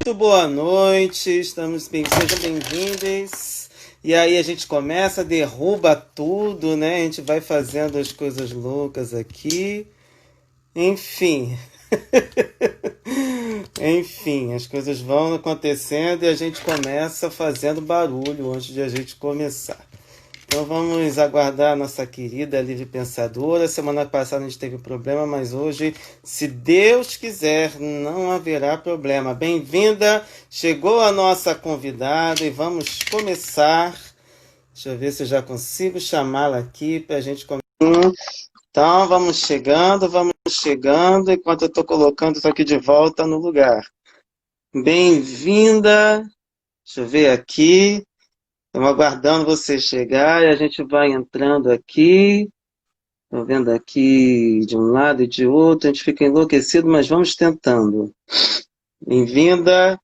Muito boa noite, sejam bem-vindos. E aí a gente começa, derruba tudo, né? A gente vai fazendo as coisas loucas aqui. Enfim. Enfim, as coisas vão acontecendo e a gente começa fazendo barulho antes de a gente começar. Então vamos aguardar a nossa querida livre pensadora. Semana passada a gente teve problema, mas hoje, se Deus quiser, não haverá problema. Bem-vinda, chegou a nossa convidada e vamos começar. Deixa eu ver se eu já consigo chamá-la aqui para a gente começar. Então vamos chegando, enquanto eu estou colocando isso aqui de volta no lugar. Bem-vinda, deixa eu ver aqui. Estamos aguardando você chegar e a gente vai entrando aqui. Estou vendo aqui de um lado e de outro, a gente fica enlouquecido, mas vamos tentando. Bem-vinda,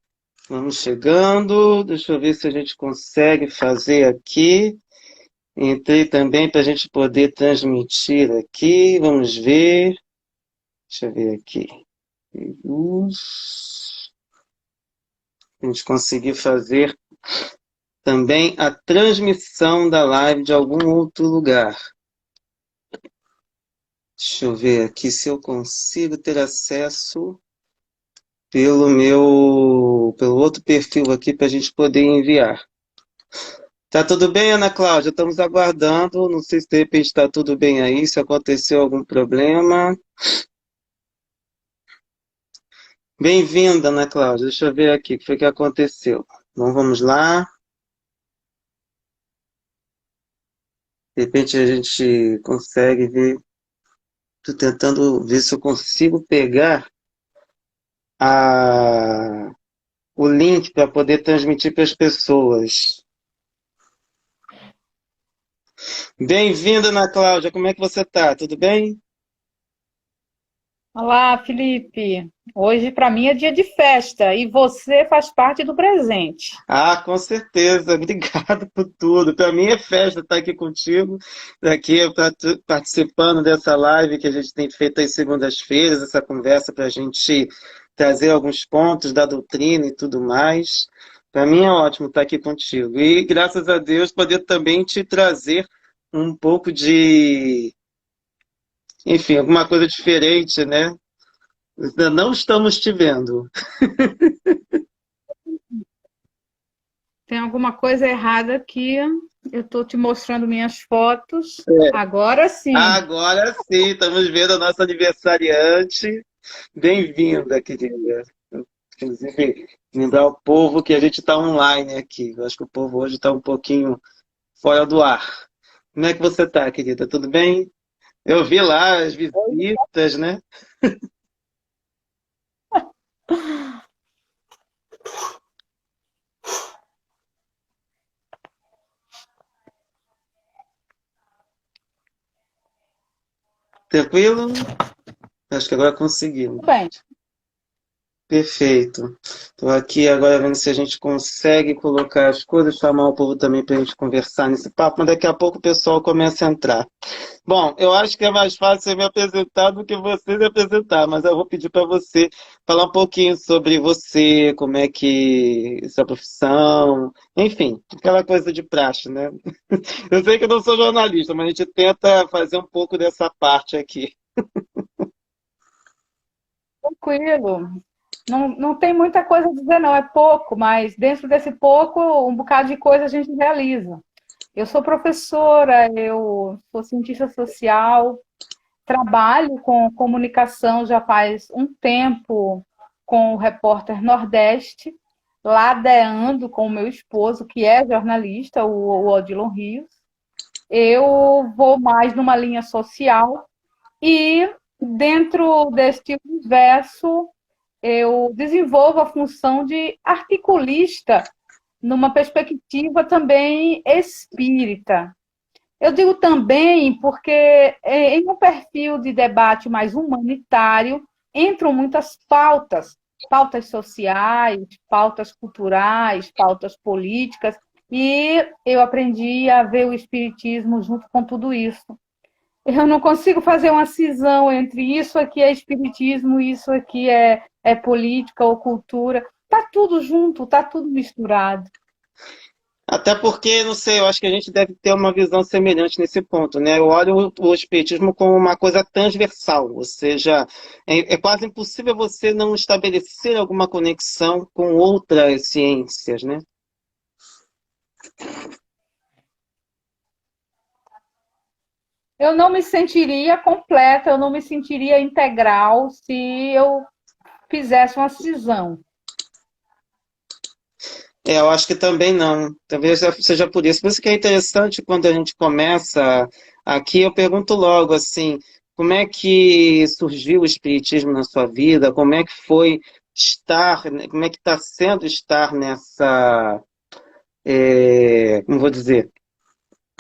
vamos chegando. Deixa eu ver se a gente consegue fazer aqui. Entrei também para a gente poder transmitir aqui. Vamos ver. Deixa eu ver aqui. A gente conseguir fazer também a transmissão da live de algum outro lugar. Deixa eu ver aqui se eu consigo ter acesso pelo outro perfil aqui para a gente poder enviar. Tá tudo bem, Ana Cláudia? Estamos aguardando. Não sei se de repente está tudo bem aí, se aconteceu algum problema. Bem-vinda, Ana Cláudia. Deixa eu ver aqui o que foi que aconteceu. Então vamos lá. De repente a gente consegue ver. Estou tentando ver se eu consigo pegar o link para poder transmitir para as pessoas. Bem-vinda, Ana Cláudia. Como é que você está? Tudo bem? Olá, Felipe. Hoje para mim é dia de festa e você faz parte do presente. Ah, com certeza. Obrigado por tudo. Para mim é festa estar aqui contigo, aqui participando dessa live que a gente tem feito às segundas-feiras, essa conversa para a gente trazer alguns pontos da doutrina e tudo mais. Para mim é ótimo estar aqui contigo. E graças a Deus poder também te trazer um pouco de, enfim, alguma coisa diferente, né? Ainda não estamos te vendo. Tem alguma coisa errada aqui. Eu estou te mostrando minhas fotos. Agora sim. Agora sim, estamos vendo a nossa aniversariante. Bem-vinda, querida. Inclusive, lembrar ao povo que a gente está online aqui. Eu acho que o povo hoje está um pouquinho fora do ar. Como é que você está, querida? Tudo bem? Eu vi lá as visitas, né? Tranquilo? Acho que agora conseguimos. Tudo bem. Perfeito. Estou aqui agora vendo se a gente consegue colocar as coisas, chamar o povo também para a gente conversar nesse papo, mas daqui a pouco o pessoal começa a entrar. Bom, eu acho que é mais fácil você me apresentar do que você me apresentar, mas eu vou pedir para você falar um pouquinho sobre você, como é que sua profissão, enfim, aquela coisa de praxe, né? Eu sei que eu não sou jornalista, mas a gente tenta fazer um pouco dessa parte aqui. Tranquilo. Não tem muita coisa a dizer, não. É pouco, mas dentro desse pouco, um bocado de coisa a gente realiza. Eu sou professora, eu sou cientista social, trabalho com comunicação já faz um tempo com o Repórter Nordeste, ladeando com o meu esposo, que é jornalista, o Odilon Rios. Eu vou mais numa linha social e, dentro deste universo, eu desenvolvo a função de articulista numa perspectiva também espírita. Eu digo também porque em um perfil de debate mais humanitário entram muitas pautas, pautas sociais, pautas culturais, pautas políticas, e eu aprendi a ver o espiritismo junto com tudo isso. Eu não consigo fazer uma cisão entre isso aqui é espiritismo e isso aqui é política ou cultura. tá tudo junto, tá tudo misturado. Até porque, não sei, eu acho que a gente deve ter uma visão semelhante nesse ponto, né? Eu olho o espiritismo como uma coisa transversal, ou seja, é quase impossível você não estabelecer alguma conexão com outras ciências, né? Eu não me sentiria completa, eu não me sentiria integral se eu fizesse uma cisão. Eu acho que também não. Talvez seja por isso. Por isso que é interessante quando a gente começa aqui, eu pergunto logo assim, como é que surgiu o espiritismo na sua vida? Como é que foi estar, né, como é que está sendo estar nessa, como vou dizer,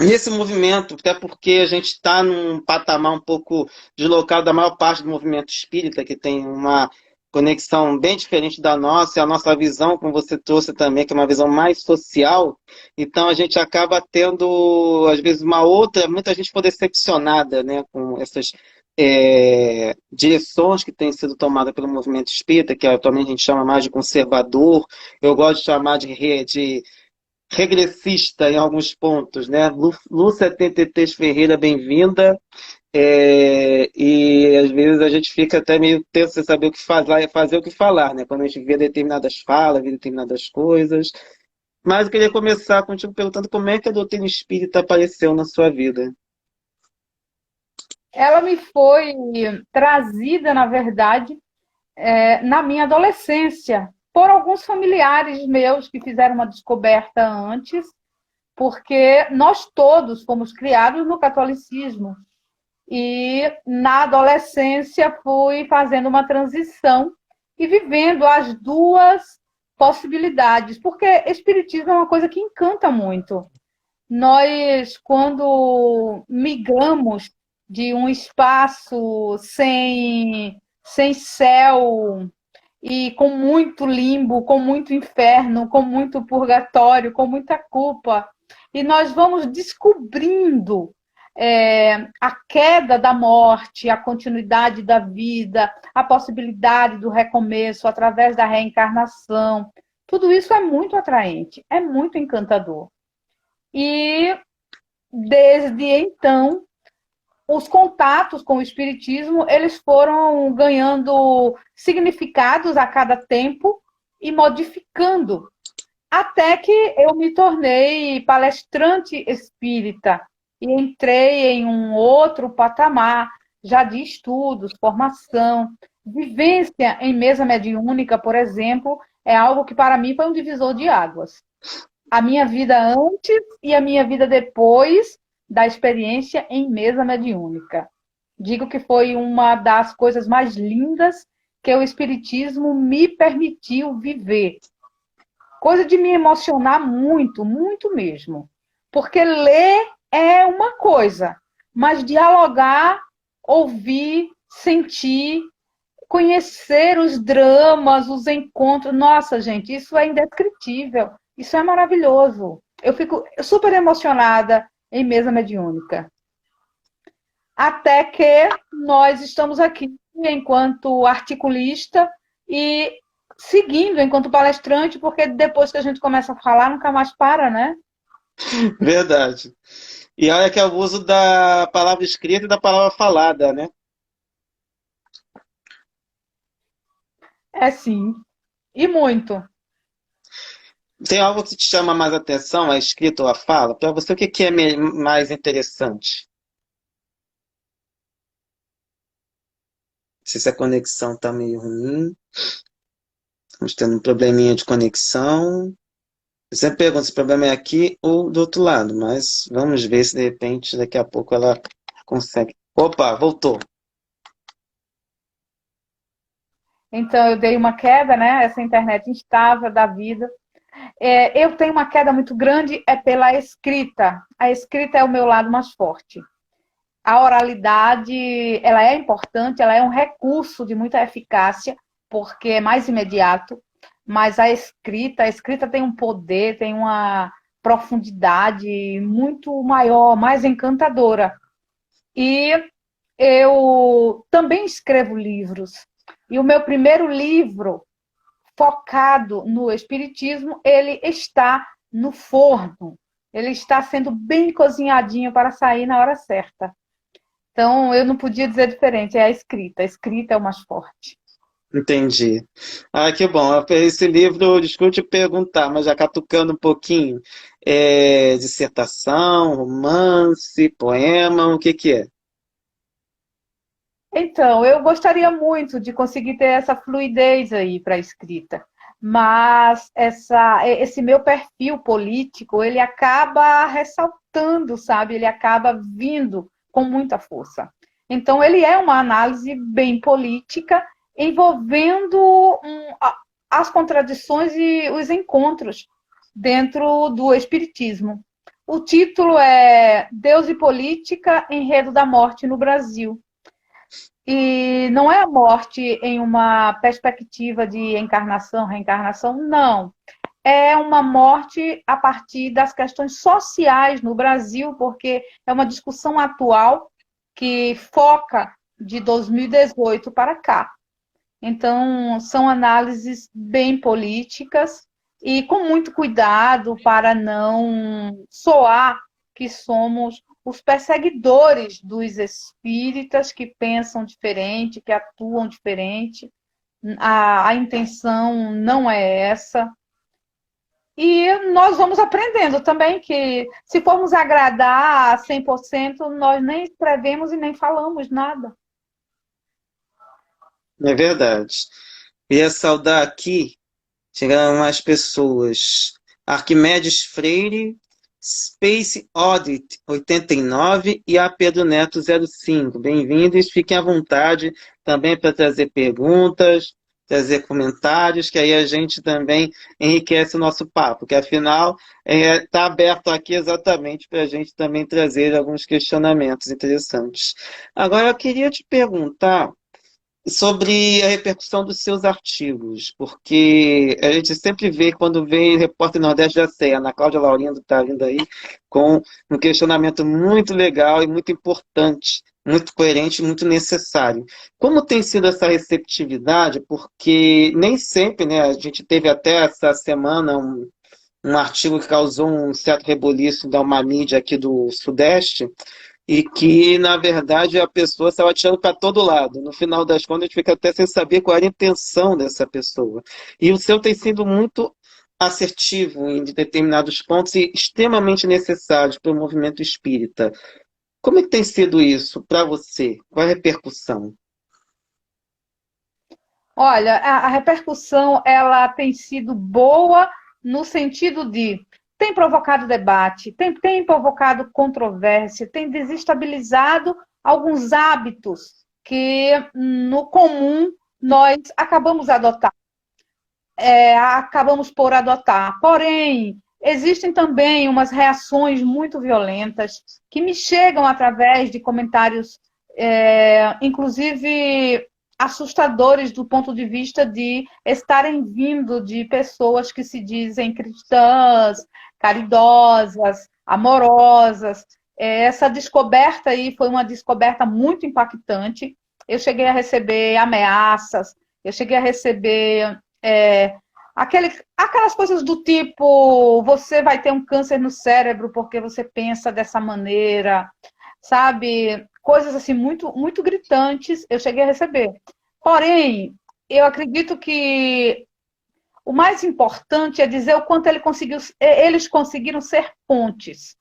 nesse movimento, até porque a gente está num patamar um pouco deslocado da maior parte do movimento espírita, que tem uma conexão bem diferente da nossa, e a nossa visão, como você trouxe também, que é uma visão mais social, então a gente acaba tendo, às vezes, uma outra, muita gente ficou decepcionada, né, com essas direções que têm sido tomadas pelo movimento espírita, que atualmente a gente chama mais de conservador, eu gosto de chamar de regressista em alguns pontos, né? Lúcia TTT Ferreira, bem-vinda. E às vezes a gente fica até meio tenso sem saber o que fazer, fazer o que falar, né? Quando a gente vê determinadas falas, vê determinadas coisas. Mas eu queria começar contigo perguntando como é que a doutrina espírita apareceu na sua vida. Ela me foi trazida, na verdade, na minha adolescência, por alguns familiares meus que fizeram uma descoberta antes, porque nós todos fomos criados no catolicismo. E na adolescência fui fazendo uma transição e vivendo as duas possibilidades, porque espiritismo é uma coisa que encanta muito. Nós, quando migramos de um espaço sem céu e com muito limbo, com muito inferno, com muito purgatório, com muita culpa, e nós vamos descobrindo a queda da morte, a continuidade da vida, a possibilidade do recomeço através da reencarnação. Tudo isso é muito atraente, é muito encantador. E desde então, os contatos com o espiritismo, eles foram ganhando significados a cada tempo e modificando, até que eu me tornei palestrante espírita e entrei em um outro patamar, já de estudos, formação, vivência em mesa mediúnica, por exemplo, é algo que para mim foi um divisor de águas. A minha vida antes e a minha vida depois da experiência em mesa mediúnica. Digo que foi uma das coisas mais lindas que o Espiritismo me permitiu viver. Coisa de me emocionar muito, muito mesmo. Porque ler é uma coisa, mas dialogar, ouvir, sentir, conhecer os dramas, os encontros, nossa, gente, isso é indescritível. Isso é maravilhoso. Eu fico super emocionada em mesa mediúnica. Até que nós estamos aqui enquanto articulista e seguindo enquanto palestrante, porque depois que a gente começa a falar, nunca mais para, né? Verdade. E olha que é o uso da palavra escrita e da palavra falada, né? É sim. E muito. Tem algo que te chama mais atenção, a escrita ou a fala? Para você, o que que é mais interessante? Se essa conexão está meio ruim, estamos tendo um probleminha de conexão. Eu sempre pergunto se o problema é aqui ou do outro lado, mas vamos ver se de repente daqui a pouco ela consegue. Opa, voltou. Então, eu dei uma queda, né? Essa internet instável da vida. Eu tenho uma queda muito grande é pela escrita. A escrita é o meu lado mais forte. A oralidade, ela é importante, ela é um recurso de muita eficácia, porque é mais imediato, mas a escrita tem um poder, tem uma profundidade muito maior, mais encantadora. E eu também escrevo livros. E o meu primeiro livro focado no espiritismo, ele está no forno. Ele está sendo bem cozinhadinho para sair na hora certa. Então, eu não podia dizer diferente, é a escrita. A escrita é o mais forte. Entendi. Ah, que bom. Esse livro, desculpe te perguntar, mas já catucando um pouquinho, é dissertação, romance, poema, o que que é? Então, eu gostaria muito de conseguir ter essa fluidez aí para a escrita, mas esse meu perfil político, ele acaba ressaltando, sabe? Ele acaba vindo com muita força. Então, ele é uma análise bem política, envolvendo as contradições e os encontros dentro do espiritismo. O título é Deus e Política, Enredo da Morte no Brasil. E não é a morte em uma perspectiva de encarnação, reencarnação, não. É uma morte a partir das questões sociais no Brasil, porque é uma discussão atual que foca de 2018 para cá. Então, são análises bem políticas e com muito cuidado para não soar que somos os perseguidores dos espíritas que pensam diferente, que atuam diferente. A intenção não é essa. E nós vamos aprendendo também que, se formos agradar a 100%, nós nem escrevemos e nem falamos nada. É verdade. Queria saudar aqui, chegaram mais pessoas. Arquimedes Freire, Space Audit 89 e a Pedro Neto 05. Bem-vindos, fiquem à vontade também para trazer perguntas, trazer comentários, que aí a gente também enriquece o nosso papo, que afinal está aberto aqui exatamente para a gente também trazer alguns questionamentos interessantes. Agora eu queria te perguntar sobre a repercussão dos seus artigos, porque a gente sempre vê, quando vem Repórter Nordeste, já sei, a Ana Cláudia Laurindo está vindo aí com um questionamento muito legal e muito importante, muito coerente e muito necessário. Como tem sido essa receptividade? Porque nem sempre, né, a gente teve até essa semana um artigo que causou um certo reboliço da uma mídia aqui do Sudeste, e que, na verdade, a pessoa estava atirando para todo lado. No final das contas, a gente fica até sem saber qual era a intenção dessa pessoa. E o seu tem sido muito assertivo em determinados pontos e extremamente necessário para o movimento espírita. Como é que tem sido isso para você? Qual é a repercussão? Olha, a repercussão ela tem sido boa no sentido de tem provocado debate, tem provocado controvérsia, tem desestabilizado alguns hábitos que no comum nós acabamos por adotar. Porém, existem também umas reações muito violentas que me chegam através de comentários, inclusive assustadores do ponto de vista de estarem vindo de pessoas que se dizem cristãs, caridosas, amorosas. Essa descoberta aí foi uma descoberta muito impactante. Eu cheguei a receber ameaças, eu cheguei a receber aquelas coisas do tipo, você vai ter um câncer no cérebro porque você pensa dessa maneira, sabe? Coisas assim muito, muito gritantes eu cheguei a receber. Porém, eu acredito que o mais importante é dizer o quanto eles conseguiram ser pontes.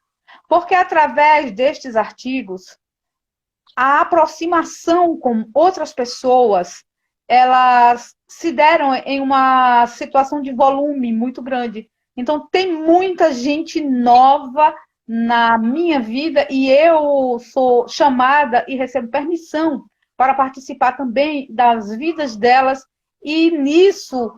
Porque através destes artigos, a aproximação com outras pessoas, elas se deram em uma situação de volume muito grande. Então, tem muita gente nova na minha vida e eu sou chamada e recebo permissão para participar também das vidas delas, e nisso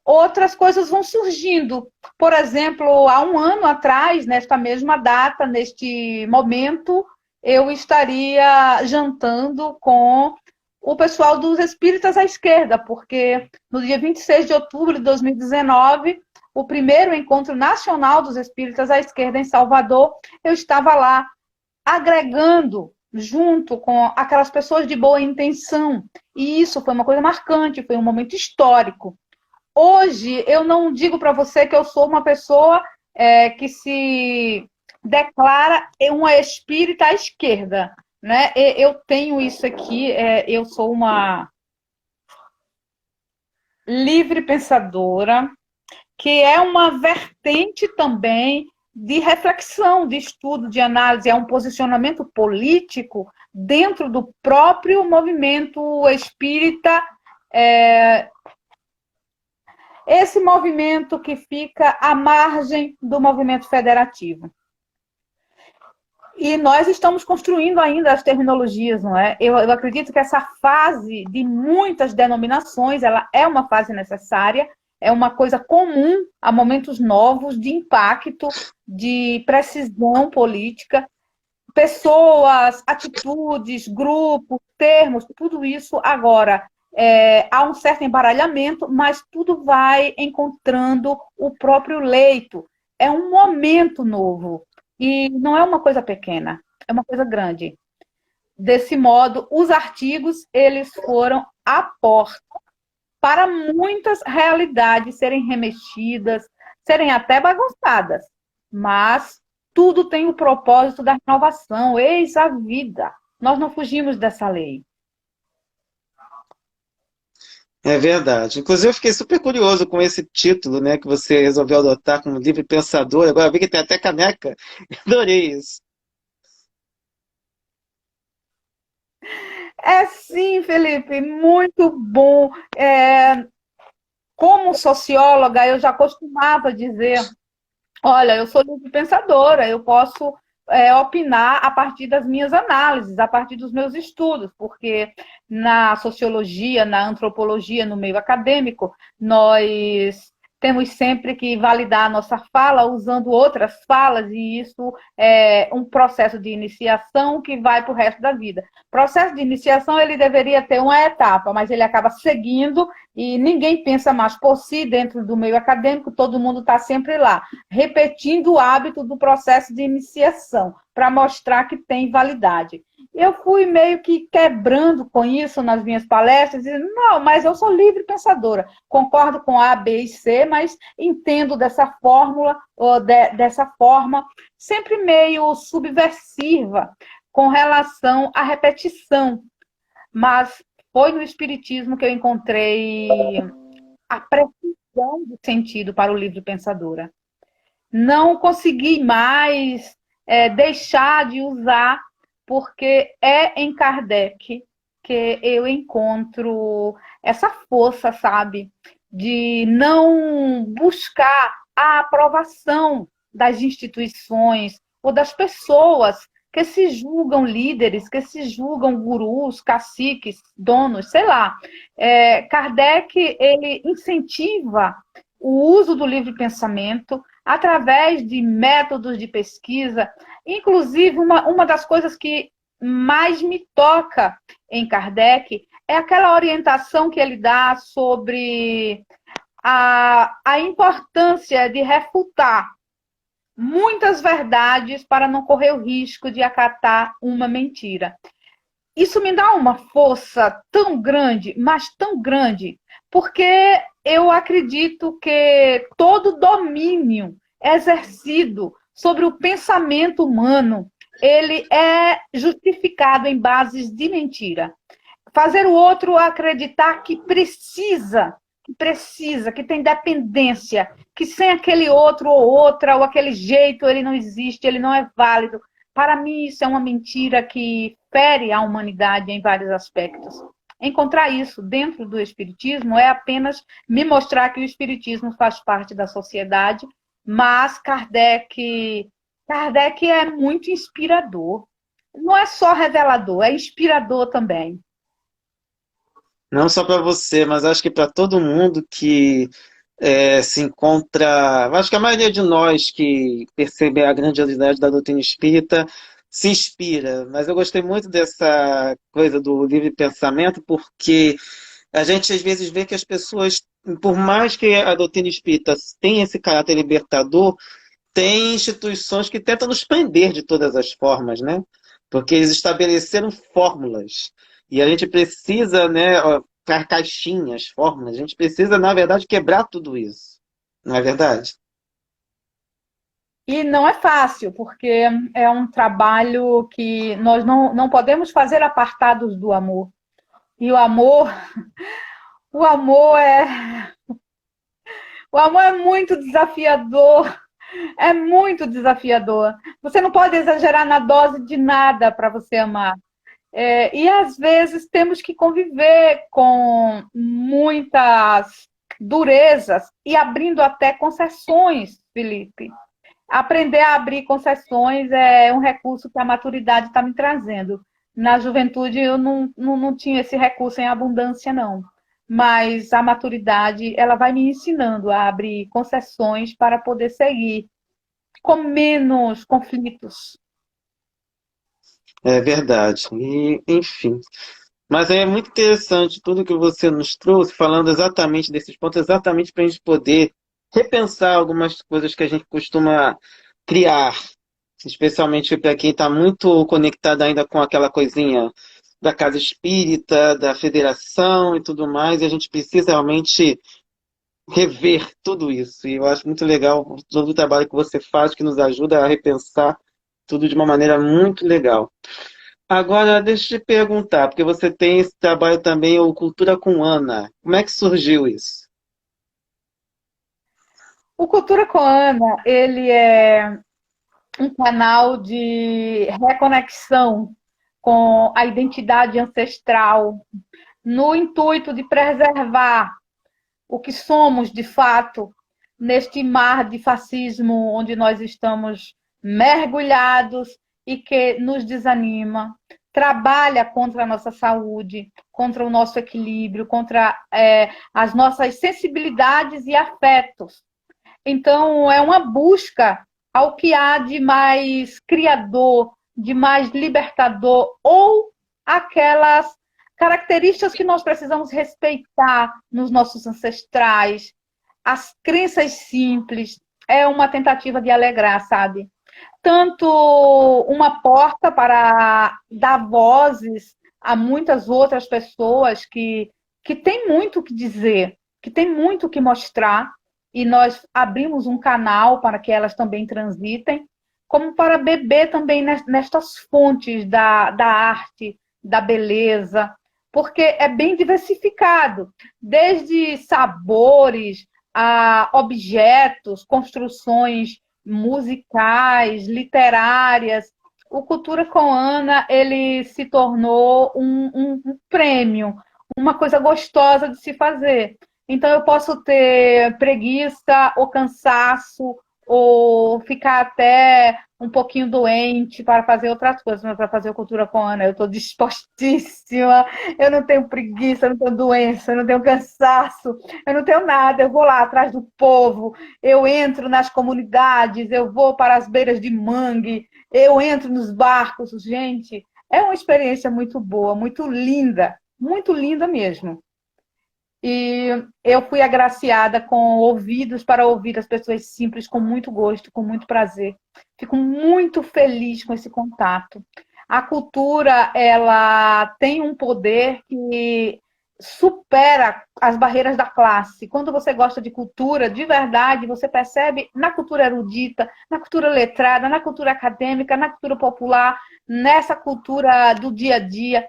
outras coisas vão surgindo. Por exemplo, há um ano atrás, nesta mesma data, neste momento, eu estaria jantando com o pessoal dos Espíritas à Esquerda, porque no dia 26 de outubro de 2019, o primeiro encontro nacional dos Espíritas à Esquerda em Salvador, eu estava lá agregando junto com aquelas pessoas de boa intenção. E isso foi uma coisa marcante, foi um momento histórico. hoje eu não digo para você que eu sou uma pessoa que se declara uma espírita à esquerda, né? Eu tenho isso aqui, eu sou uma livre pensadora, que é uma vertente também de reflexão, de estudo, de análise, é um posicionamento político dentro do próprio movimento espírita, esse movimento que fica à margem do movimento federativo. E nós estamos construindo ainda as terminologias, não é? Eu acredito que essa fase de muitas denominações, ela é uma fase necessária, é uma coisa comum a momentos novos de impacto, de precisão política, pessoas, atitudes, grupos, termos, tudo isso agora há um certo embaralhamento, mas tudo vai encontrando o próprio leito. É um momento novo. E não é uma coisa pequena, é uma coisa grande. Desse modo, os artigos eles foram a porta para muitas realidades serem remexidas, serem até bagunçadas, mas tudo tem o propósito da renovação, eis a vida. Nós não fugimos dessa lei. É verdade. Inclusive, eu fiquei super curioso com esse título, né, que você resolveu adotar como livre pensador. Agora eu vi que tem até caneca. Adorei isso. É sim, Felipe, muito bom. Como socióloga, eu já costumava dizer: olha, eu sou livre pensadora, eu posso opinar a partir das minhas análises, a partir dos meus estudos, porque na sociologia, na antropologia, no meio acadêmico, nós temos sempre que validar a nossa fala usando outras falas, e isso é um processo de iniciação que vai para o resto da vida. O processo de iniciação ele deveria ter uma etapa, mas ele acaba seguindo e ninguém pensa mais por si dentro do meio acadêmico, todo mundo está sempre lá, repetindo o hábito do processo de iniciação, para mostrar que tem validade. Eu fui meio que quebrando com isso nas minhas palestras, dizendo, não, mas eu sou livre pensadora, concordo com A, B e C, mas entendo dessa fórmula, ou dessa forma, sempre meio subversiva, com relação à repetição. Mas foi no Espiritismo que eu encontrei a precisão do sentido para o livre pensadora. Não consegui mais deixar de usar, porque é em Kardec que eu encontro essa força, sabe? De não buscar a aprovação das instituições ou das pessoas que se julgam líderes, que se julgam gurus, caciques, donos, sei lá. Kardec, ele incentiva o uso do livre pensamento através de métodos de pesquisa. Inclusive, uma das coisas que mais me toca em Kardec é aquela orientação que ele dá sobre a importância de refutar muitas verdades para não correr o risco de acatar uma mentira. Isso me dá uma força tão grande, mas tão grande, porque eu acredito que todo domínio exercido sobre o pensamento humano, ele é justificado em bases de mentira. Fazer o outro acreditar que tem dependência, que sem aquele outro ou outra, ou aquele jeito, ele não existe, ele não é válido. Para mim, isso é uma mentira que fere a humanidade em vários aspectos. Encontrar isso dentro do Espiritismo é apenas me mostrar que o Espiritismo faz parte da sociedade, mas Kardec é muito inspirador. Não é só revelador, é inspirador também. Não só para você, mas acho que para todo mundo que se encontra. Acho que a maioria de nós que percebe a grandiosidade da doutrina espírita se inspira. Mas eu gostei muito dessa coisa do livre pensamento, porque a gente às vezes vê que as pessoas, por mais que a doutrina espírita tenha esse caráter libertador, tem instituições que tentam nos prender de todas as formas, né? Porque eles estabeleceram fórmulas. E a gente precisa, né, caixinhas, fórmulas. A gente precisa, na verdade, quebrar tudo isso. Não é verdade? E não é fácil, porque é um trabalho que nós não podemos fazer apartados do amor. E o amor é, o amor é muito desafiador, é muito desafiador. Você não pode exagerar na dose de nada para você amar. E às vezes temos que conviver com muitas durezas e abrindo até concessões, Felipe. Aprender a abrir concessões é um recurso que a maturidade está me trazendo. Na juventude eu não tinha esse recurso em abundância, não. Mas a maturidade ela vai me ensinando a abrir concessões para poder seguir com menos conflitos. É verdade. E, enfim. Mas é muito interessante tudo que você nos trouxe, falando exatamente desses pontos, exatamente para a gente poder repensar algumas coisas que a gente costuma criar, especialmente para quem está muito conectado ainda com aquela coisinha da casa espírita, da federação e tudo mais, e a gente precisa realmente rever tudo isso. E eu acho muito legal todo o trabalho que você faz, que nos ajuda a repensar tudo de uma maneira muito legal. Agora, deixa eu te perguntar, porque você tem esse trabalho também, o Cultura com Ana. Como é que surgiu isso? O Cultura com Ana, ele é um canal de reconexão com a identidade ancestral, no intuito de preservar o que somos de fato neste mar de fascismo onde nós estamos mergulhados e que nos desanima, trabalha contra a nossa saúde, contra o nosso equilíbrio, contra as nossas sensibilidades e afetos. Então, é uma busca ao que há de mais criador, de mais libertador, ou aquelas características que nós precisamos respeitar nos nossos ancestrais, as crenças simples. É uma tentativa de alegrar, sabe? Tanto uma porta para dar vozes a muitas outras pessoas que têm muito o que dizer, que têm muito o que mostrar, e nós abrimos um canal para que elas também transitem, como para beber também nestas fontes da arte, da beleza, porque é bem diversificado, desde sabores a objetos, construções musicais, literárias. O Cultura com Ana, ele se tornou um prêmio, uma coisa gostosa de se fazer. Então, eu posso ter preguiça ou cansaço, ou ficar até um pouquinho doente para fazer outras coisas, mas para fazer Cultura com Ana, eu estou dispostíssima, eu não tenho preguiça, eu não tenho doença, eu não tenho cansaço, eu não tenho nada, eu vou lá atrás do povo, eu entro nas comunidades, eu vou para as beiras de mangue, eu entro nos barcos, gente, é uma experiência muito boa, muito linda mesmo. E eu fui agraciada com ouvidos para ouvir as pessoas simples com muito gosto, com muito prazer. Fico muito feliz com esse contato. A cultura, ela tem um poder que supera as barreiras da classe. Quando você gosta de cultura, de verdade, você percebe na cultura erudita, na cultura letrada, na cultura acadêmica, na cultura popular, nessa cultura do dia a dia.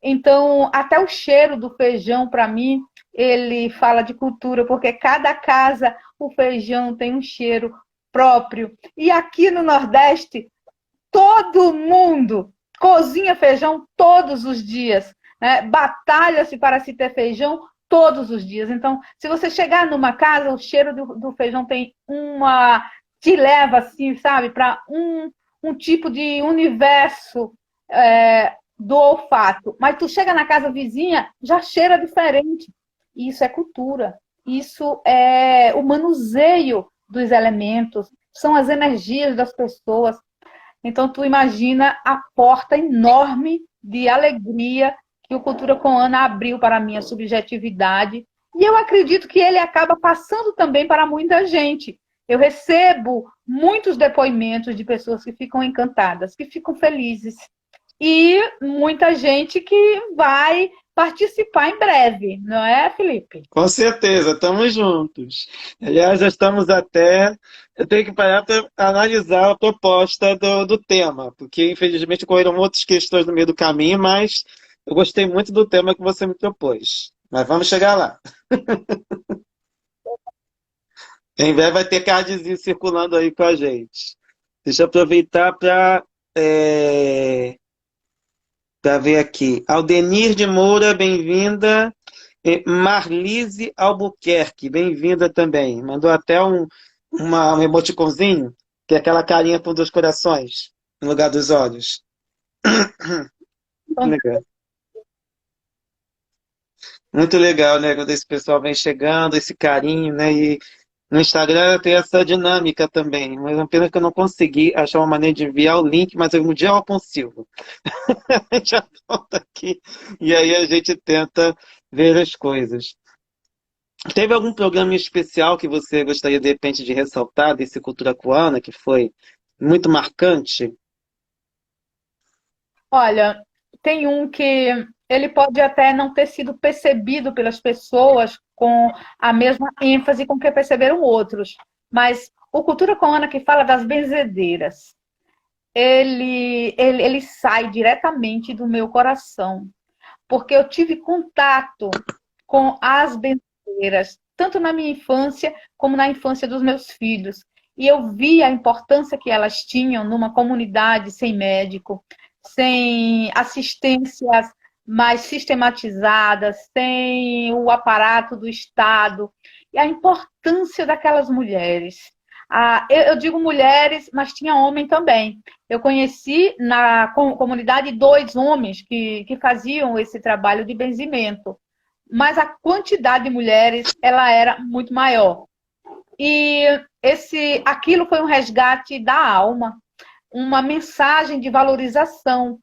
Então, até o cheiro do feijão, para mim, ele fala de cultura, porque cada casa, o feijão tem um cheiro próprio. E aqui no Nordeste, todo mundo cozinha feijão todos os dias, né? Batalha-se para se ter feijão todos os dias. Então, se você chegar numa casa, o cheiro do feijão tem uma... te leva, assim, sabe, para um tipo de universo do olfato. Mas tu chega na casa vizinha, já cheira diferente. Isso é cultura. Isso é o manuseio dos elementos, são as energias das pessoas. Então, tu imagina a porta enorme de alegria que o Cultura com Ana abriu para a minha subjetividade. E eu acredito que ele acaba passando também para muita gente. Eu recebo muitos depoimentos de pessoas que ficam encantadas, que ficam felizes. e muita gente que vai participar em breve, não é, Felipe? Com certeza, estamos juntos. Aliás, já estamos até. Eu tenho que parar para analisar a proposta do tema, porque infelizmente ocorreram outras questões no meio do caminho, mas eu gostei muito do tema que você me propôs. Mas vamos chegar lá. Em breve vai ter cardzinho circulando aí com a gente. Deixa eu aproveitar para ver aqui. Aldenir de Moura, bem-vinda. E Marlise Albuquerque, bem-vinda também. Mandou até um emoticonzinho, que é aquela carinha com dois corações no lugar dos olhos. Muito Então, legal. Muito legal, né? Quando esse pessoal vem chegando, esse carinho, né? E no Instagram tem essa dinâmica também. Mas é uma pena que eu não consegui achar uma maneira de enviar o link, mas um dia eu consigo. A gente aponta aqui e aí a gente tenta ver as coisas. Teve algum programa especial que você gostaria, de repente, de ressaltar desse Cultura Koana, que foi muito marcante? olha, tem um que ele pode até não ter sido percebido pelas pessoas com a mesma ênfase com que perceberam outros, mas o Cultura Koana que fala das benzedeiras, ele sai diretamente do meu coração, porque eu tive contato com as benzedeiras, tanto na minha infância como na infância dos meus filhos. E eu vi a importância que elas tinham numa comunidade sem médico, sem assistências mais sistematizadas, sem o aparato do Estado, e a importância daquelas mulheres. Eu digo mulheres, mas tinha homem também. Eu conheci na comunidade 2 homens que faziam esse trabalho de benzimento, mas a quantidade de mulheres ela era muito maior. E aquilo foi um resgate da alma, uma mensagem de valorização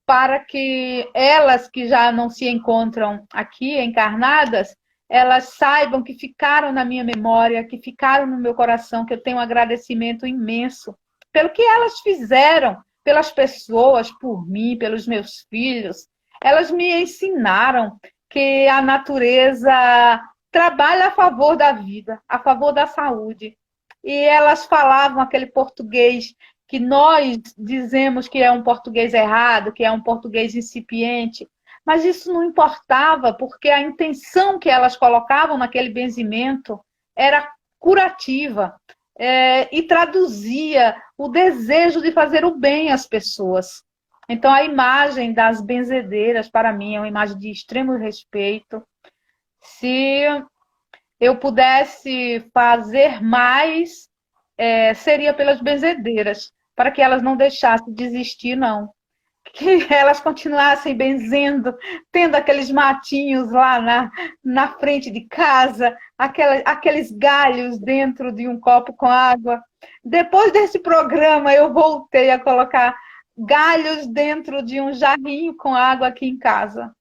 para que elas que já não se encontram aqui encarnadas, elas saibam que ficaram na minha memória, que ficaram no meu coração, que eu tenho um agradecimento imenso pelo que elas fizeram pelas pessoas, por mim, pelos meus filhos. Elas me ensinaram que a natureza trabalha a favor da vida, a favor da saúde. E elas falavam aquele português que nós dizemos que é um português errado, que é um português incipiente, mas isso não importava, porque a intenção que elas colocavam naquele benzimento era curativa, e traduzia o desejo de fazer o bem às pessoas. Então, a imagem das benzedeiras, para mim, é uma imagem de extremo respeito. Se eu pudesse fazer mais, seria pelas benzedeiras, para que elas não deixassem de existir, não. Que elas continuassem benzendo, tendo aqueles matinhos lá na frente de casa, aqueles galhos dentro de um copo com água. Depois desse programa, eu voltei a colocar galhos dentro de um jarrinho com água aqui em casa.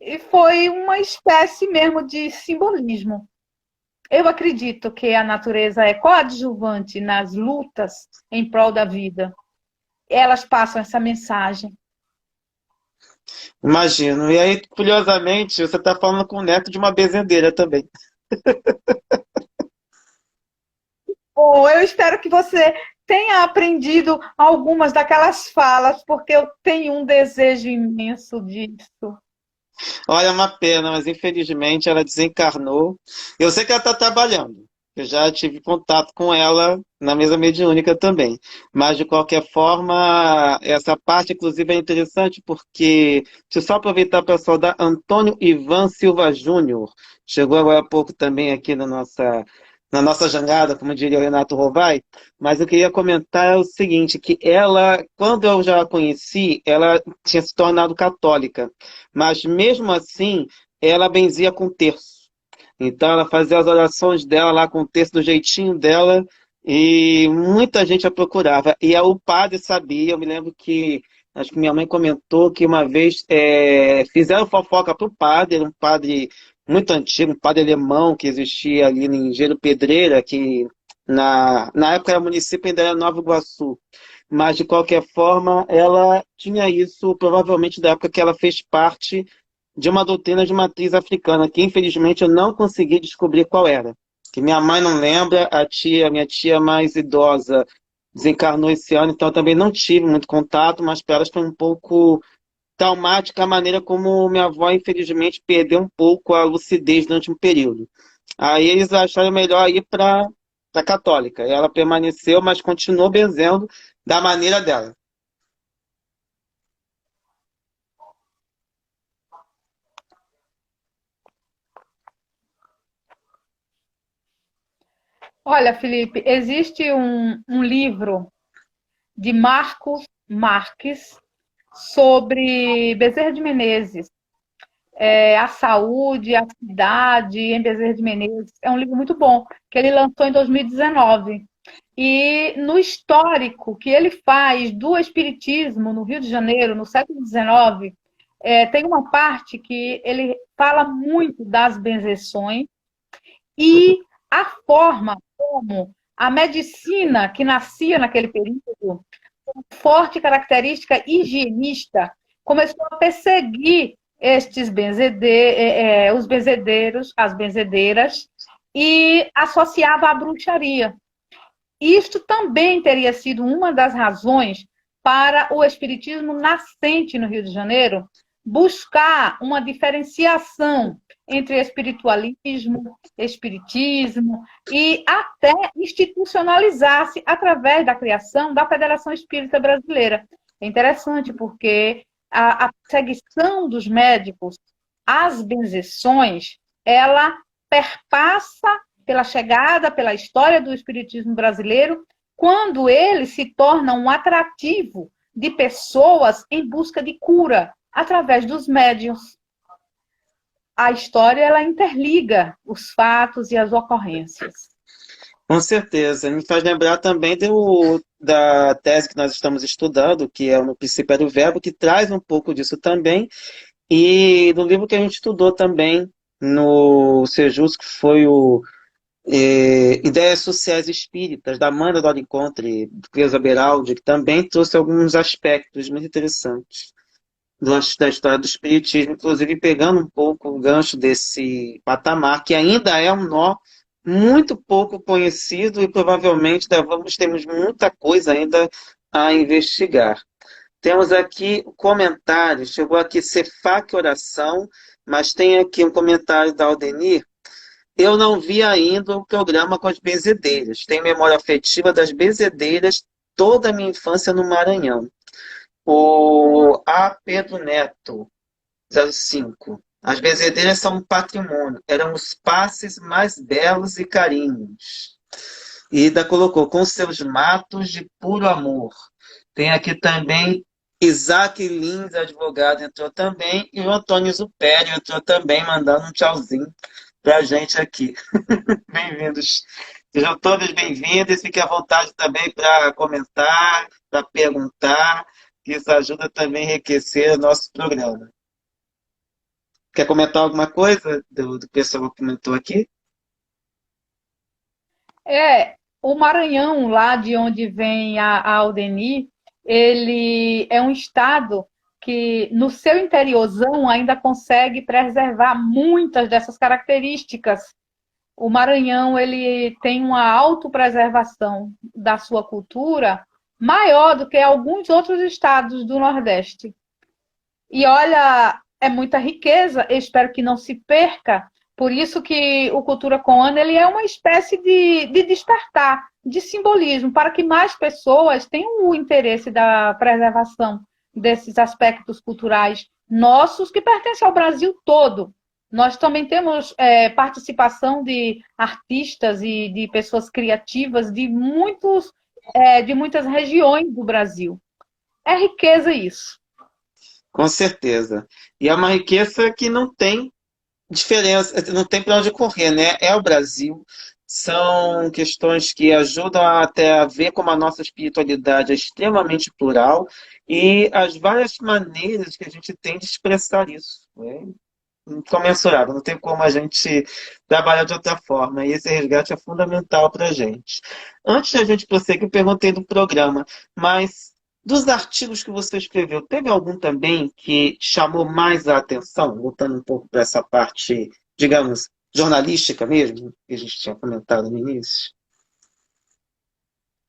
E foi uma espécie mesmo de simbolismo. Eu acredito que a natureza é coadjuvante nas lutas em prol da vida. Elas passam essa mensagem. Imagino. E aí, curiosamente, você está falando com o neto de uma bezendeira também. Bom, eu espero que você tenha aprendido algumas daquelas falas, porque eu tenho um desejo imenso disso. Olha, é uma pena, mas infelizmente ela desencarnou. Eu sei que ela está trabalhando. Eu já tive contato com ela na mesa mediúnica também. Mas, de qualquer forma, essa parte, inclusive, é interessante porque, deixa eu só aproveitar para saudar Antônio Ivan Silva Júnior. Chegou agora há pouco também aqui na nossa jangada, como diria o Renato Rovai. Mas eu queria comentar o seguinte, que ela, quando eu já a conheci, ela tinha se tornado católica. Mas, mesmo assim, ela benzia com terço. Então ela fazia as orações dela lá com o texto do jeitinho dela e muita gente a procurava. E o padre sabia, eu me lembro que, acho que minha mãe comentou que uma vez fizeram fofoca para o padre, era um padre muito antigo, um padre alemão que existia ali em Engenho Pedreira, que na época era município, ainda era Nova Iguaçu. mas de qualquer forma ela tinha isso provavelmente da época que ela fez parte de uma doutrina de matriz africana, que infelizmente eu não consegui descobrir qual era. Que minha mãe não lembra, minha tia mais idosa desencarnou esse ano, então eu também não tive muito contato, mas para elas foi um pouco traumática a maneira como minha avó, infelizmente, perdeu um pouco a lucidez durante um período. Aí eles acharam melhor ir para a católica. Ela permaneceu, mas continuou benzendo da maneira dela. Olha, Felipe, existe um livro de Marco Marques sobre Bezerra de Menezes, A Saúde, a Cidade em Bezerra de Menezes. É um livro muito bom, que ele lançou em 2019. E no histórico que ele faz do Espiritismo no Rio de Janeiro, no século XIX, tem uma parte que ele fala muito das benzeções e a forma como a medicina que nascia naquele período, com forte característica higienista, começou a perseguir os benzedeiros, as benzedeiras, e associava à bruxaria. Isto também teria sido uma das razões para o espiritismo nascente no Rio de Janeiro buscar uma diferenciação entre espiritualismo, espiritismo e até institucionalizar-se através da criação da Federação Espírita Brasileira. É interessante porque a perseguição dos médicos às benzeções, ela perpassa pela chegada, pela história do espiritismo brasileiro, quando ele se torna um atrativo de pessoas em busca de cura através dos médiuns. A história ela interliga os fatos e as ocorrências. Com certeza. Me faz lembrar também da tese que nós estamos estudando, que é No Princípio era o Verbo, que traz um pouco disso também. E do livro que a gente estudou também no Sejus, que foi o Ideias Sociais Espíritas, da Amanda Dora Encontre, do Cleusa Beraldi, que também trouxe alguns aspectos muito interessantes da história do Espiritismo, inclusive pegando um pouco o gancho desse patamar, que ainda é um nó muito pouco conhecido e provavelmente temos muita coisa ainda a investigar. Temos aqui o comentário, chegou aqui Cefac Oração, mas tem aqui um comentário da Aldenir. Eu não vi ainda o programa com as benzedeiras. Tenho memória afetiva das benzedeiras toda a minha infância no Maranhão. O A. Pedro Neto, 05. As benzedeiras são um patrimônio. Eram os passes mais belos e carinhos. E ainda colocou, com seus matos de puro amor. Tem aqui também Isaac Lins, advogado, entrou também. E o Antônio Zupério entrou também, mandando um tchauzinho para a gente aqui. Bem-vindos. Sejam todos bem-vindos. Fiquem à vontade também para comentar, para perguntar, que isso ajuda também a enriquecer o nosso programa. Quer comentar alguma coisa do pessoal que comentou aqui? O Maranhão, lá de onde vem a Aldeni, ele é um estado que no seu interiorzão ainda consegue preservar muitas dessas características. O Maranhão ele tem uma autopreservação da sua cultura maior do que alguns outros estados do Nordeste. E olha, é muita riqueza, eu espero que não se perca. Por isso que o Cultura com Ana ele é uma espécie de despertar, de simbolismo, para que mais pessoas tenham o interesse da preservação desses aspectos culturais nossos que pertencem ao Brasil todo. Nós também temos participação de artistas e de pessoas criativas de muitas regiões do Brasil. É riqueza isso. Com certeza. E é uma riqueza que não tem diferença, não tem para onde correr, né? É o Brasil. São questões que ajudam até a ver como a nossa espiritualidade é extremamente plural e as várias maneiras que a gente tem de expressar isso, né? incomensurável, não tem como a gente trabalhar de outra forma, e esse resgate é fundamental para a gente. Antes da gente prosseguir, eu perguntei do programa, mas dos artigos que você escreveu, teve algum também que chamou mais a atenção, voltando um pouco para essa parte, digamos, jornalística mesmo, que a gente tinha comentado no início?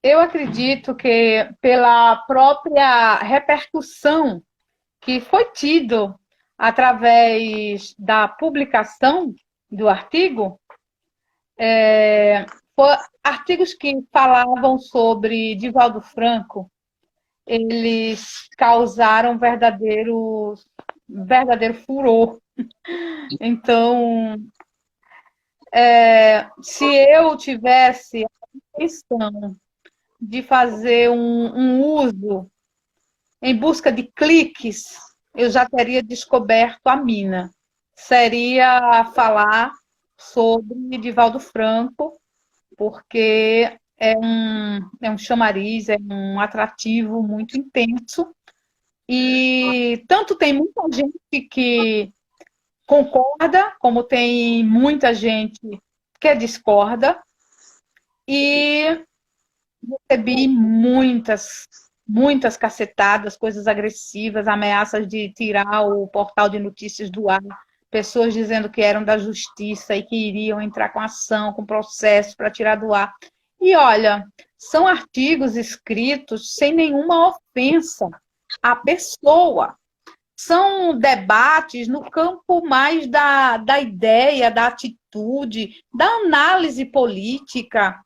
Eu acredito que pela própria repercussão que foi tido através da publicação do artigo, artigos que falavam sobre Divaldo Franco, eles causaram verdadeiro furor. Então, se eu tivesse a intenção de fazer um uso em busca de cliques, eu já teria descoberto a mina. Seria falar sobre Divaldo Franco, porque é um chamariz, é um atrativo muito intenso. E tanto tem muita gente que concorda, como tem muita gente que discorda. E recebi muitas cacetadas, coisas agressivas, ameaças de tirar o portal de notícias do ar, pessoas dizendo que eram da justiça e que iriam entrar com ação, com processo para tirar do ar. E olha, são artigos escritos sem nenhuma ofensa à pessoa. São debates no campo mais da ideia, da atitude, da análise política.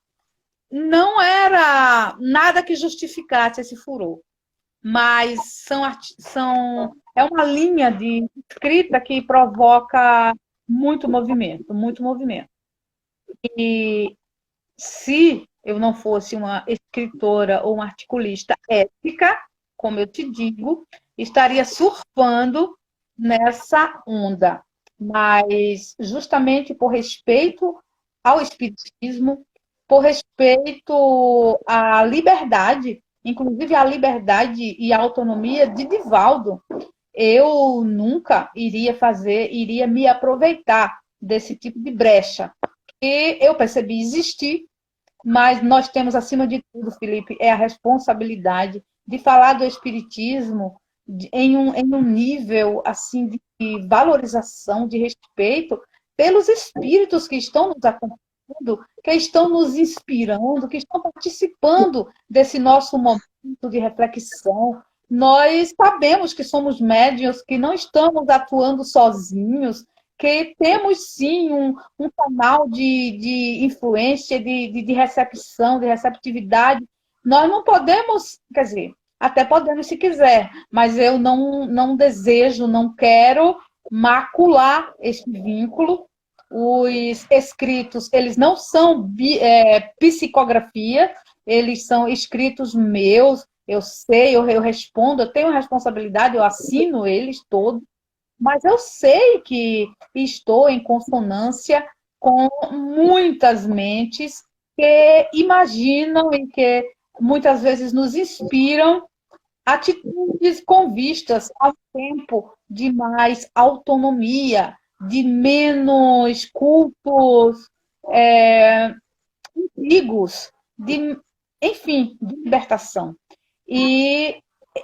Não era nada que justificasse esse furor, mas é uma linha de escrita que provoca muito movimento, muito movimento. E se eu não fosse uma escritora ou uma articulista ética, como eu te digo, estaria surfando nessa onda. Mas justamente por respeito ao espiritismo, por respeito à liberdade, inclusive à liberdade e à autonomia de Divaldo, eu nunca iria me aproveitar desse tipo de brecha. E eu percebi existir, mas nós temos, acima de tudo, Felipe, a responsabilidade de falar do espiritismo em um nível assim de valorização, de respeito pelos espíritos que estão nos acompanhando, que estão nos inspirando, que estão participando desse nosso momento de reflexão. Nós sabemos que somos médiuns, que não estamos atuando sozinhos, que temos sim um canal de influência, de recepção, de receptividade. Nós não podemos, quer dizer, até podemos se quiser, mas eu não desejo, não quero macular esse vínculo. Os escritos, eles não são psicografia, eles são escritos meus, eu sei, eu respondo, eu tenho responsabilidade, eu assino eles todos, mas eu sei que estou em consonância com muitas mentes que imaginam e que muitas vezes nos inspiram atitudes com vistas ao tempo de mais autonomia, de menos cultos antigos, enfim, de libertação. E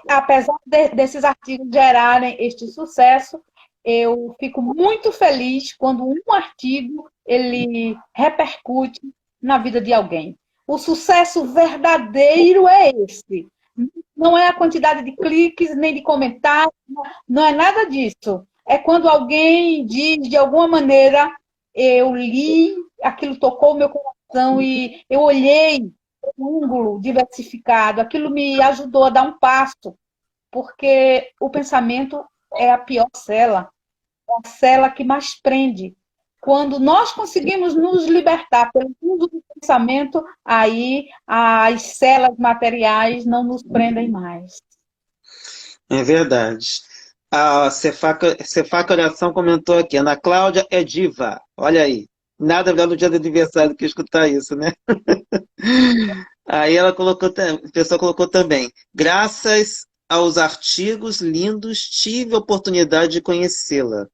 apesar desses artigos gerarem este sucesso, eu fico muito feliz quando um artigo ele repercute na vida de alguém. O sucesso verdadeiro é esse. Não é a quantidade de cliques, nem de comentários, não é nada disso. É quando alguém diz, de alguma maneira, eu li, aquilo tocou o meu coração e eu olhei um ângulo diversificado, aquilo me ajudou a dar um passo, porque o pensamento é a pior cela, é a cela que mais prende. Quando nós conseguimos nos libertar pelo uso do pensamento, aí as celas materiais não nos prendem mais. É verdade. A Cefaca Oração comentou aqui, Ana Cláudia é diva. Olha aí. Nada melhor no dia do aniversário do que escutar isso, né? Aí ela colocou, a pessoa colocou também, graças aos artigos lindos, tive a oportunidade de conhecê-la.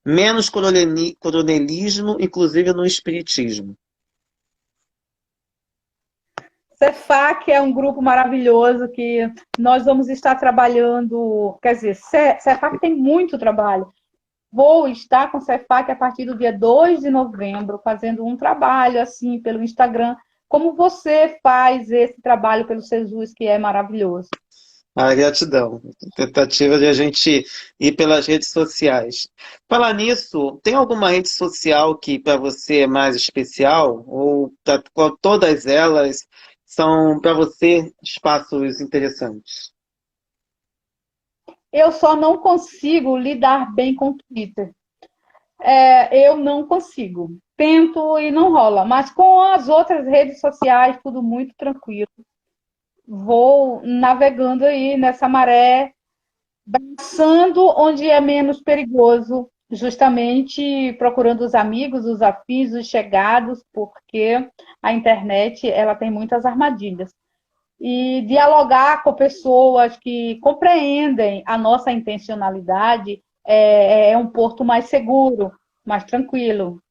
menos coronelismo, inclusive no espiritismo. Cefac é um grupo maravilhoso que nós vamos estar trabalhando, quer dizer, Cefac tem muito trabalho. Vou estar com o Cefac a partir do dia 2 de novembro, fazendo um trabalho assim pelo Instagram, como você faz esse trabalho pelo Jesus, que é maravilhoso. Ah, gratidão. Tentativa de a gente ir pelas redes sociais. Falar nisso, tem alguma rede social que para você é mais especial? Ou todas elas são para você espaços interessantes? Eu só não consigo lidar bem com o Twitter. Eu não consigo. Tento e não rola. Mas com as outras redes sociais, tudo muito tranquilo. Vou navegando aí nessa maré, braçando onde é menos perigoso, justamente procurando os amigos, os afins, os chegados, porque a internet ela tem muitas armadilhas. E dialogar com pessoas que compreendem a nossa intencionalidade é um porto mais seguro, mais tranquilo.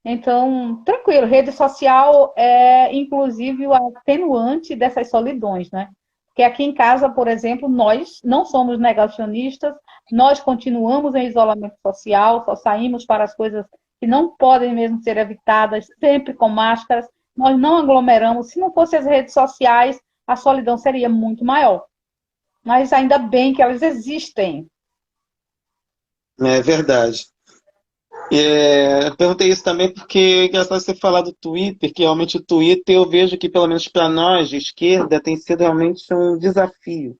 Então, tranquilo, rede social é inclusive o atenuante dessas solidões, né? Porque aqui em casa, por exemplo, nós não somos negacionistas, nós continuamos em isolamento social, só saímos para as coisas que não podem mesmo ser evitadas, sempre com máscaras, nós não aglomeramos. Se não fossem as redes sociais, a solidão seria muito maior. Mas ainda bem que elas existem. É verdade. Eu perguntei isso também porque é engraçado você falar do Twitter, que realmente o Twitter eu vejo que, pelo menos para nós de esquerda, tem sido realmente um desafio,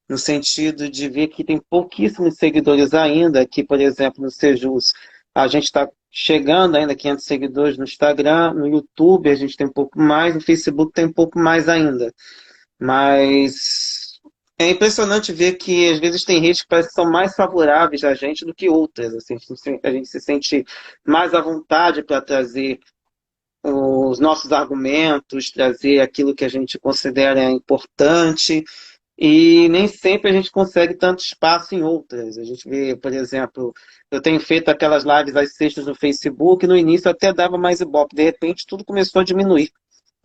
no sentido de ver que tem pouquíssimos seguidores ainda, que, por exemplo, no Sejus, a gente está chegando ainda a 500 seguidores no Instagram, no YouTube a gente tem um pouco mais, no Facebook tem um pouco mais ainda. Mas é impressionante ver que às vezes tem redes que parece que são mais favoráveis a gente do que outras. Assim, a gente se sente mais à vontade para trazer os nossos argumentos, trazer aquilo que a gente considera importante, e nem sempre a gente consegue tanto espaço em outras. A gente vê, por exemplo, eu tenho feito aquelas lives às sextas no Facebook, no início até dava mais ibope, de repente tudo começou a diminuir.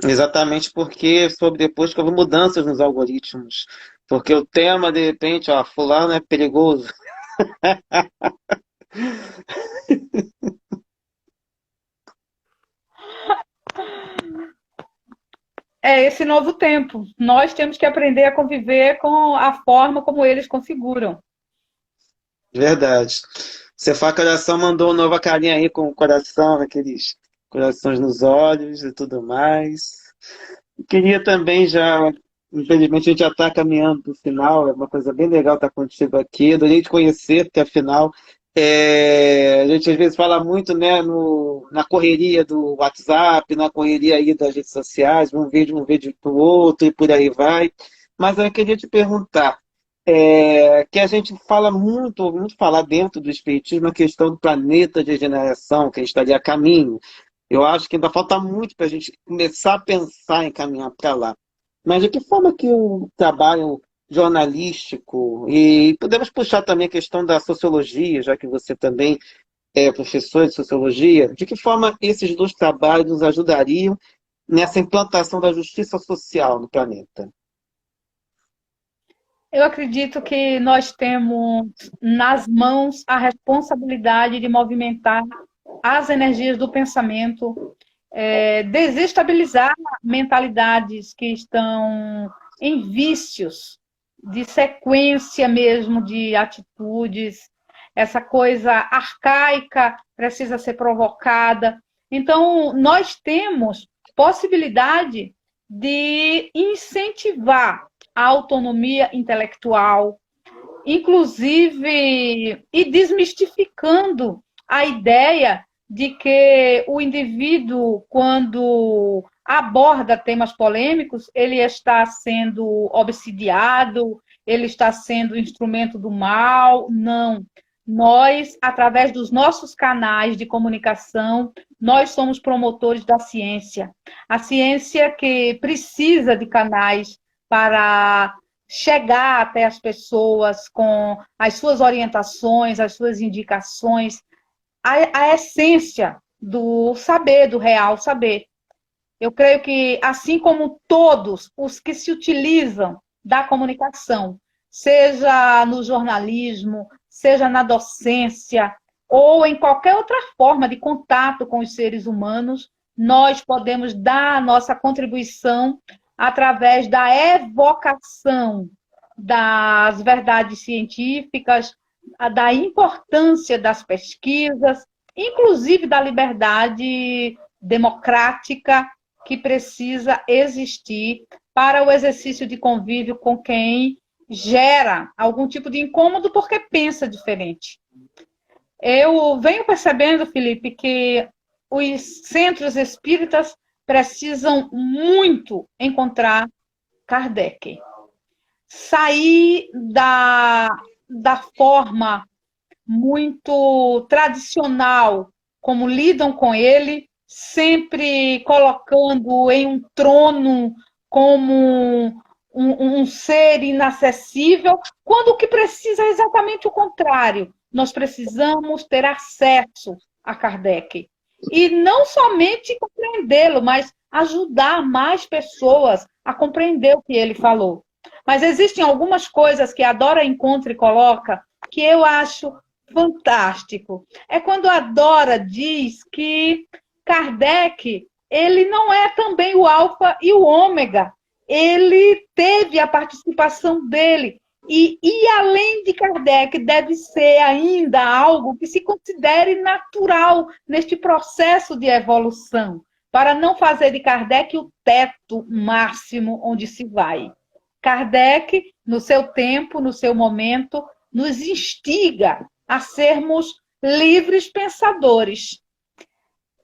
Exatamente porque soube depois que houve mudanças nos algoritmos. Porque o tema, de repente, ó, fulano é perigoso. É esse novo tempo. Nós temos que aprender a conviver com a forma como eles configuram. Verdade. Cefá Coração mandou uma nova carinha aí com o coração, aqueles corações nos olhos e tudo mais. Queria também já, infelizmente a gente já está caminhando para o final, é uma coisa bem legal estar contigo aqui, adorei te conhecer, porque afinal a gente às vezes fala muito, né, na correria do WhatsApp, na correria aí das redes sociais, um vídeo para o outro e por aí vai. Mas eu queria te perguntar, que a gente fala muito, ouve muito falar dentro do Espiritismo, a questão do planeta de regeneração, que a gente estaria a caminho. Eu acho que ainda falta muito para a gente começar a pensar em caminhar para lá. Mas de que forma que o trabalho jornalístico, e podemos puxar também a questão da sociologia, já que você também é professor de sociologia, de que forma esses dois trabalhos nos ajudariam nessa implantação da justiça social no planeta? Eu acredito que nós temos nas mãos a responsabilidade de movimentar as energias do pensamento, desestabilizar mentalidades que estão em vícios de sequência mesmo de atitudes. Essa coisa arcaica precisa ser provocada. Então, nós temos possibilidade de incentivar a autonomia intelectual, inclusive e desmistificando a ideia de que o indivíduo, quando aborda temas polêmicos, ele está sendo obsidiado, ele está sendo instrumento do mal. Não. Nós, através dos nossos canais de comunicação, nós somos promotores da ciência. A ciência que precisa de canais para chegar até as pessoas com as suas orientações, as suas indicações, a essência do saber, do real saber. Eu creio que, assim como todos os que se utilizam da comunicação, seja no jornalismo, seja na docência, ou em qualquer outra forma de contato com os seres humanos, nós podemos dar a nossa contribuição através da evocação das verdades científicas, da importância das pesquisas, inclusive da liberdade democrática que precisa existir para o exercício de convívio com quem gera algum tipo de incômodo porque pensa diferente. Eu venho percebendo, Felipe, que os centros espíritas precisam muito encontrar Kardec. Sair da forma muito tradicional como lidam com ele, sempre colocando em um trono como um ser inacessível, quando o que precisa é exatamente o contrário. Nós precisamos ter acesso a Kardec. E não somente compreendê-lo, mas ajudar mais pessoas a compreender o que ele falou. Mas existem algumas coisas que a Dora Encontre coloca que eu acho fantástico. É quando a Dora diz que Kardec, ele não é também o alfa e o ômega. Ele teve a participação dele. E além de Kardec, deve ser ainda algo que se considere natural neste processo de evolução, para não fazer de Kardec o teto máximo onde se vai. Kardec, no seu tempo, no seu momento, nos instiga a sermos livres pensadores.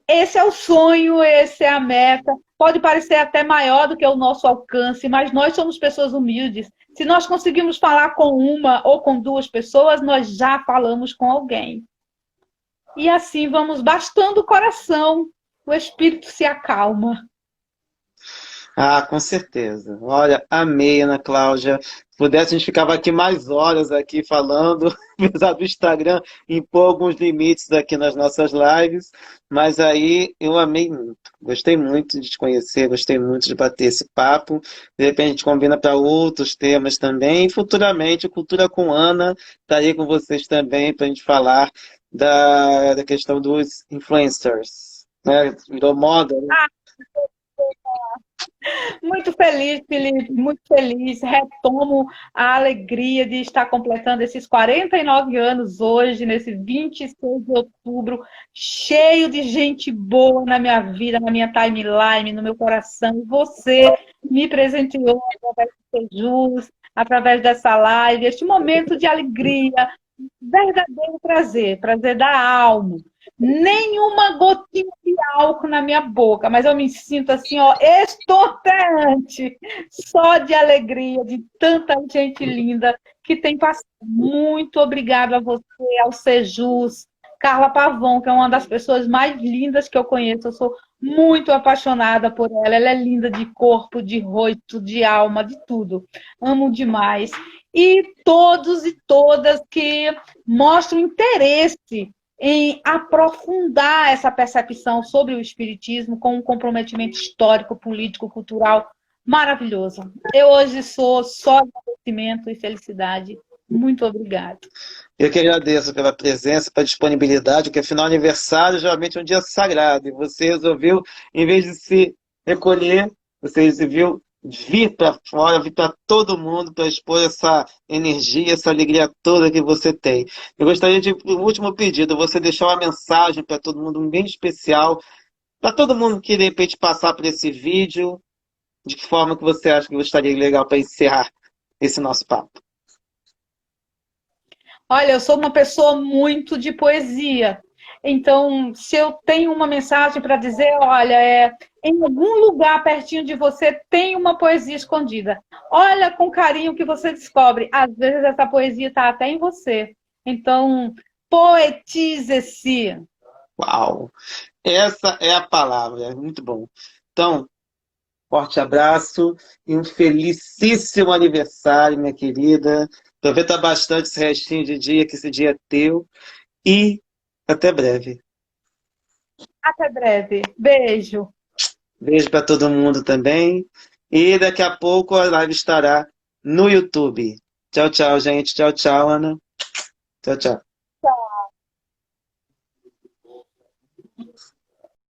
Esse é o sonho, essa é a meta. Pode parecer até maior do que o nosso alcance, mas nós somos pessoas humildes. Se nós conseguimos falar com uma ou com duas pessoas, nós já falamos com alguém. E assim vamos bastando o coração, o espírito se acalma. Ah, com certeza. Olha, amei, Ana Cláudia. Se pudesse, a gente ficava aqui mais horas aqui falando, apesar do Instagram impor alguns limites aqui nas nossas lives, mas aí eu amei muito. Gostei muito de te conhecer, gostei muito de bater esse papo. De repente a gente combina para outros temas também. E futuramente, Cultura com Ana, estarei com vocês também para a gente falar da questão dos influencers, né? Virou moda, né? Muito feliz, Felipe, muito feliz. Retomo a alegria de estar completando esses 49 anos hoje, nesse 26 de outubro, cheio de gente boa na minha vida, na minha timeline, no meu coração. Você me presenteou através do Sejus, através dessa live, este momento de alegria, verdadeiro prazer, prazer da alma. Nenhuma gotinha de álcool na minha boca, mas eu me sinto assim, ó, estonteante, só de alegria, de tanta gente linda que tem passado. Muito obrigada a você, ao Sejus, Carla Pavão, que é uma das pessoas mais lindas que eu conheço. Eu sou muito apaixonada por ela. Ela é linda de corpo, de rosto, de alma, de tudo. Amo demais. E todos e todas que mostram interesse em aprofundar essa percepção sobre o espiritismo com um comprometimento histórico, político, cultural maravilhoso. Eu hoje sou só agradecimento e felicidade. Muito obrigada. Eu que agradeço pela presença, pela disponibilidade, porque afinal aniversário geralmente é um dia sagrado, e você resolveu, em vez de se recolher, você resolveu vir para fora, vir para todo mundo, para expor essa energia, essa alegria toda que você tem. Eu gostaria de, o último pedido, você deixar uma mensagem para todo mundo, bem especial, para todo mundo que de repente passar por esse vídeo, de que forma que você acha que gostaria legal para encerrar esse nosso papo. Olha, eu sou uma pessoa muito de poesia. Então, se eu tenho uma mensagem para dizer, olha, em algum lugar pertinho de você tem uma poesia escondida. Olha com carinho que você descobre. Às vezes essa poesia está até em você. Então, poetize-se. Uau! Essa é a palavra, é muito bom. Então, forte abraço e um felicíssimo aniversário, minha querida. Aproveita bastante esse restinho de dia, que esse dia é teu. E Até breve. Até breve. Beijo. Beijo para todo mundo também. E daqui a pouco a live estará no YouTube. Tchau, tchau, gente. Tchau, tchau, Ana. Tchau, tchau.